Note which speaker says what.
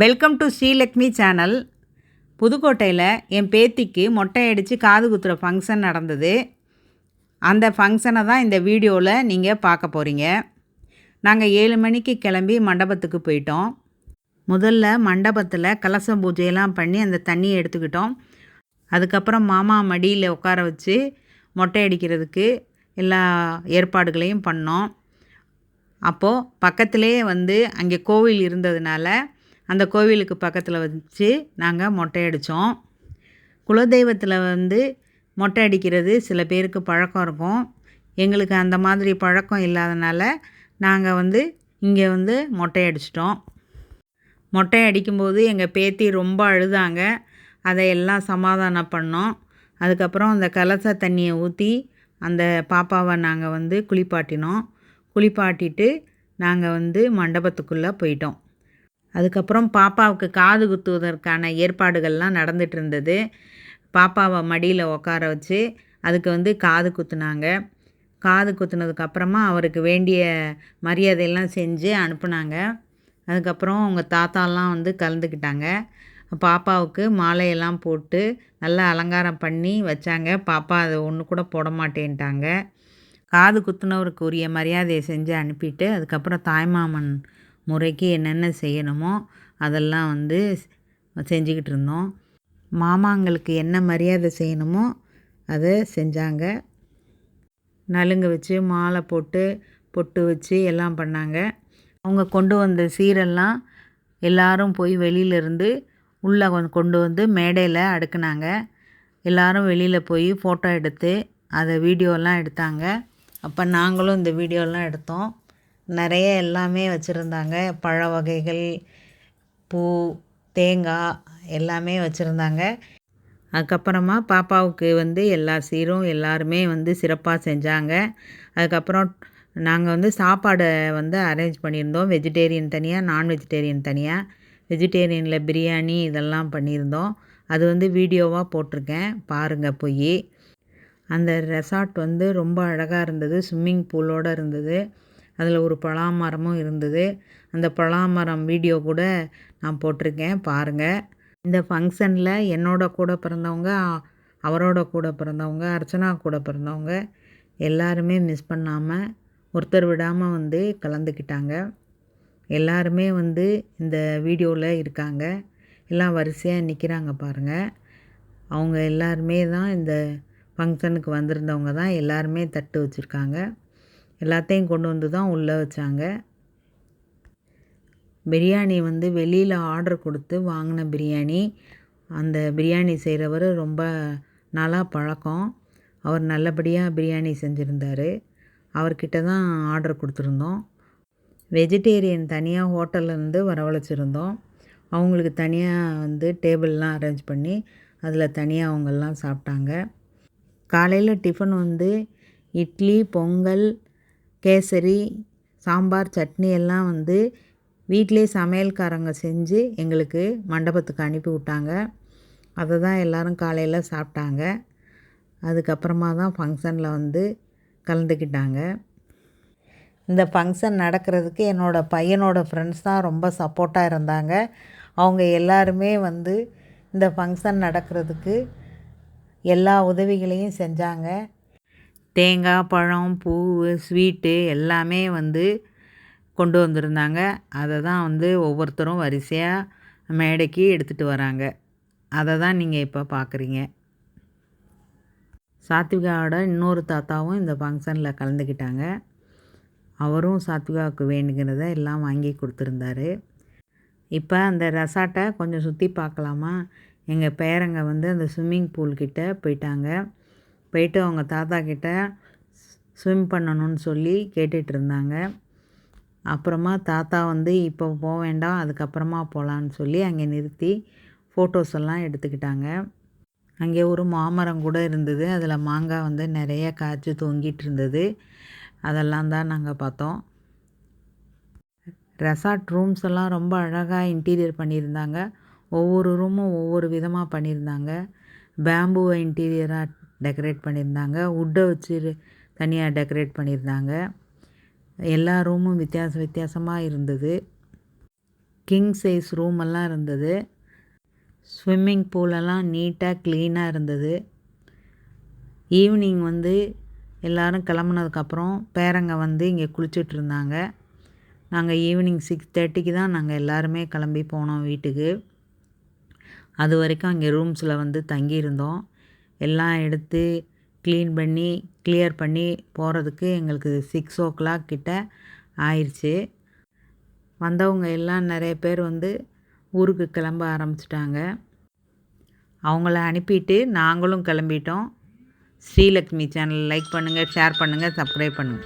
Speaker 1: Welcome to Srilakshmi channel. புதுக்கோட்டையில் என் பேத்திக்கு மொட்டை அடித்து காது குத்துற ஃபங்க்ஷன் நடந்தது. அந்த ஃபங்க்ஷனை தான் இந்த வீடியோவில் நீங்கள் பார்க்க போகிறீங்க. நாங்கள் 7 மணிக்கு கிளம்பி மண்டபத்துக்கு போயிட்டோம். முதல்ல மண்டபத்தில் கலச பூஜையெல்லாம் பண்ணி அந்த தண்ணியை எடுத்துக்கிட்டோம். அதுக்கப்புறம் மாமா மடியில் உட்கார வச்சு மொட்டை அடிக்கிறதுக்கு எல்லா ஏற்பாடுகளையும் பண்ணோம். அப்போது பக்கத்திலே அங்கே கோவில் இருந்ததுனால அந்த கோவிலுக்கு பக்கத்தில் வச்சு நாங்கள் மொட்டை அடித்தோம். குலதெய்வத்தில் மொட்டை அடிக்கிறது சில பேருக்கு பழக்கம் இருக்கும். எங்களுக்கு அந்த மாதிரி பழக்கம் இல்லாதனால நாங்கள் இங்கே மொட்டை அடிச்சிட்டோம். மொட்டை அடிக்கும்போது எங்கள் பேத்தி ரொம்ப அழுதாங்க. அதையெல்லாம் சமாதானம் பண்ணோம். அதுக்கப்புறம் அந்த கலச தண்ணியை ஊற்றி அந்த பாப்பாவை நாங்கள் குளிப்பாட்டினோம். குளிப்பாட்டிட்டு நாங்கள் மண்டபத்துக்குள்ளே போயிட்டோம். அதுக்கப்புறம் பாப்பாவுக்கு காது குத்துவதற்கான ஏற்பாடுகள்லாம் நடந்துகிட்டு இருந்தது. பாப்பாவை மடியில் உட்கார வச்சு அதுக்கு காது குத்துனாங்க. காது குத்துனதுக்கப்புறமா அவருக்கு வேண்டிய மரியாதையெல்லாம் செஞ்சு அனுப்புனாங்க. அதுக்கப்புறம் அவங்க தாத்தாலாம் கலந்துக்கிட்டாங்க. பாப்பாவுக்கு மாலையெல்லாம் போட்டு நல்லா அலங்காரம் பண்ணி வச்சாங்க. பாப்பா அதை ஒன்று கூட போட மாட்டேன்ட்டாங்க. காது குத்துனவருக்கு உரிய மரியாதையை செஞ்சு அனுப்பிட்டு அதுக்கப்புறம் தாய்மாமன் முறைக்கு என்னென்ன செய்யணுமோ அதெல்லாம் செஞ்சுக்கிட்டு இருந்தோம். மாமாங்களுக்கு என்ன மரியாதை செய்யணுமோ அதை செஞ்சாங்க. நலுங்கு வச்சு மாலை போட்டு பொட்டு வச்சு எல்லாம் பண்ணாங்க. அவங்க கொண்டு வந்த சீரெல்லாம் எல்லாரும் போய் வெளியிலேருந்து உள்ளே கொண்டு மேடையில் அடுக்குனாங்க. எல்லோரும் வெளியில் போய் ஃபோட்டோ எடுத்து அதை வீடியோலாம் எடுத்தாங்க. அப்போ நாங்களும் இந்த வீடியோலாம் எடுத்தோம். நிறைய எல்லாமே வச்சுருந்தாங்க. பழ வகைகள், பூ, தேங்காய் எல்லாமே வச்சுருந்தாங்க. அதுக்கப்புறமா பாப்பாவுக்கு எல்லா சீரும் எல்லாருமே சிறப்பாக செஞ்சாங்க. அதுக்கப்புறம் நாங்கள் சாப்பாடை அரேஞ்ச் பண்ணியிருந்தோம். வெஜிடேரியன் தனியாக, நான் வெஜிடேரியன் தனியாக. வெஜிடேரியனில் பிரியாணி இதெல்லாம் பண்ணியிருந்தோம். அது வீடியோவாக போட்டிருக்கேன், பாருங்கள் போய். அந்த ரெசார்ட் ரொம்ப அழகாக இருந்தது. ஸ்விம்மிங் பூலோடு இருந்தது. அதில் ஒரு பலாமரமும் இருந்தது. அந்த பலாமரம் வீடியோ கூட நான் போட்டிருக்கேன், பாருங்கள். இந்த ஃபங்க்ஷனில் என்னோட கூட பிறந்தவங்க, அவரோட கூட பிறந்தவங்க, அர்ச்சனா கூட பிறந்தவங்க எல்லாருமே மிஸ் பண்ணாமல் ஒருத்தர் விடாமல் கலந்துக்கிட்டாங்க. எல்லாருமே இந்த வீடியோவில் இருக்காங்க. எல்லாம் வரிசையாக நிற்கிறாங்க பாருங்கள். அவங்க எல்லாருமே தான் இந்த ஃபங்க்ஷனுக்கு வந்திருந்தவங்க தான். எல்லாருமே தட்டு வச்சுருக்காங்க. எல்லாத்தையும் கொண்டு தான் உள்ளே வச்சாங்க. பிரியாணி வெளியில் ஆர்டர் கொடுத்து வாங்கின பிரியாணி. அந்த பிரியாணி செய்கிறவர் ரொம்ப நாளாக பழக்கம். அவர் நல்லபடியாக பிரியாணி செஞ்சுருந்தார். அவர்கிட்ட தான் ஆர்டர் கொடுத்துருந்தோம். வெஜிடேரியன் தனியாக ஹோட்டல்லேருந்து வரவழைச்சிருந்தோம். அவங்களுக்கு தனியாக டேபிள்லாம் அரேஞ்ச் பண்ணி அதில் தனியாக அவங்கெல்லாம் சாப்பிட்டாங்க. காலையில் டிஃபன் இட்லி, பொங்கல், கேசரி, சாம்பார், சட்னி எல்லாம் வீட்டிலே சமையல்காரங்க செஞ்சு எங்களுக்கு மண்டபத்துக்கு அனுப்பி விட்டாங்க. அதை தான் எல்லோரும் காலையில் சாப்பிட்டாங்க. அதுக்கப்புறமா தான் ஃபங்க்ஷனில் கலந்துக்கிட்டாங்க. இந்த ஃபங்க்ஷன் நடக்கிறதுக்கு என்னோடய பையனோட ஃப்ரெண்ட்ஸ் தான் ரொம்ப சப்போர்ட்டாக இருந்தாங்க. அவங்க எல்லாருமே இந்த ஃபங்க்ஷன் நடக்கிறதுக்கு எல்லா உதவிகளையும் செஞ்சாங்க. தேங்காய், பழம், பூ, ஸ்வீட்டு எல்லாமே கொண்டு வந்திருந்தாங்க. அதை தான் ஒவ்வொருத்தரும் வரிசையாக மேடைக்கு எடுத்துகிட்டு வராங்க. அதை தான் நீங்கள் இப்போ பார்க்குறீங்க. சாத்விகாவோட இன்னொரு தாத்தாவும் இந்த ஃபங்க்ஷனில் கலந்துக்கிட்டாங்க. அவரும் சாத்விகாவுக்கு வேணுங்கிறத எல்லாம் வாங்கி கொடுத்துருந்தாரு. இப்போ அந்த ரெசார்ட்டை கொஞ்சம் சுற்றி பார்க்கலாமா? எங்கள் பேரங்க அந்த ஸ்விம்மிங் பூல்கிட்ட போயிட்டாங்க. போயிட்டு அவங்க தாத்தா கிட்ட ஸ்விம் பண்ணணும்னு சொல்லி கேட்டுட்டு இருந்தாங்க. அப்புறமா தாத்தா இப்போ போக வேண்டாம், அதுக்கப்புறமா போகலான்னு சொல்லி அங்கே நிறுத்தி ஃபோட்டோஸ் எல்லாம் எடுத்துக்கிட்டாங்க. அங்கே ஒரு மாமரம் கூட இருந்தது. அதில் மாங்காய் நிறைய காய்ச்சி தொங்கிட்டு இருந்தது. அதெல்லாம் தான் நாங்கள் பார்த்தோம். ரெசார்ட் ரூம்ஸ் எல்லாம் ரொம்ப அழகாக இன்டீரியர் பண்ணியிருந்தாங்க. ஒவ்வொரு ரூமும் ஒவ்வொரு விதமாக பண்ணியிருந்தாங்க. பேம்புவை இன்டீரியராக டெக்கரேட் பண்ணியிருந்தாங்க. வுட்டை வச்சு தனியாக டெக்கரேட் பண்ணியிருந்தாங்க. எல்லா ரூமும் வித்தியாசமாக இருந்தது. கிங் சைஸ் ரூமெல்லாம் இருந்தது. ஸ்விம்மிங் பூலெல்லாம் நீட்டாக க்ளீனாக இருந்தது. ஈவினிங் வந்து எல்லோரும் கிளம்புனதுக்கப்புறம் பேரங்க வந்து இங்கே குளிச்சுட்டு இருந்தாங்க. நாங்கள் ஈவினிங் 6:30க்கு தான் நாங்கள் எல்லாருமே கிளம்பி போனோம் வீட்டுக்கு. அது வரைக்கும் அங்கே ரூம்ஸில் வந்து தங்கியிருந்தோம். எல்லாம் எடுத்து கிளியர் பண்ணி போகிறதுக்கு எங்களுக்கு 6 கிட்ட ஆயிடுச்சு. வந்தவங்க எல்லாம் நிறைய பேர் வந்து ஊருக்கு கிளம்ப ஆரம்பிச்சிட்டாங்க. அவங்கள அனுப்பிட்டு நாங்களும் கிளம்பிட்டோம். ஸ்ரீலக்ஷ்மி சேனல் லைக் பண்ணுங்கள், ஷேர் பண்ணுங்கள், சப்ஸ்கிரைப் பண்ணுங்கள்.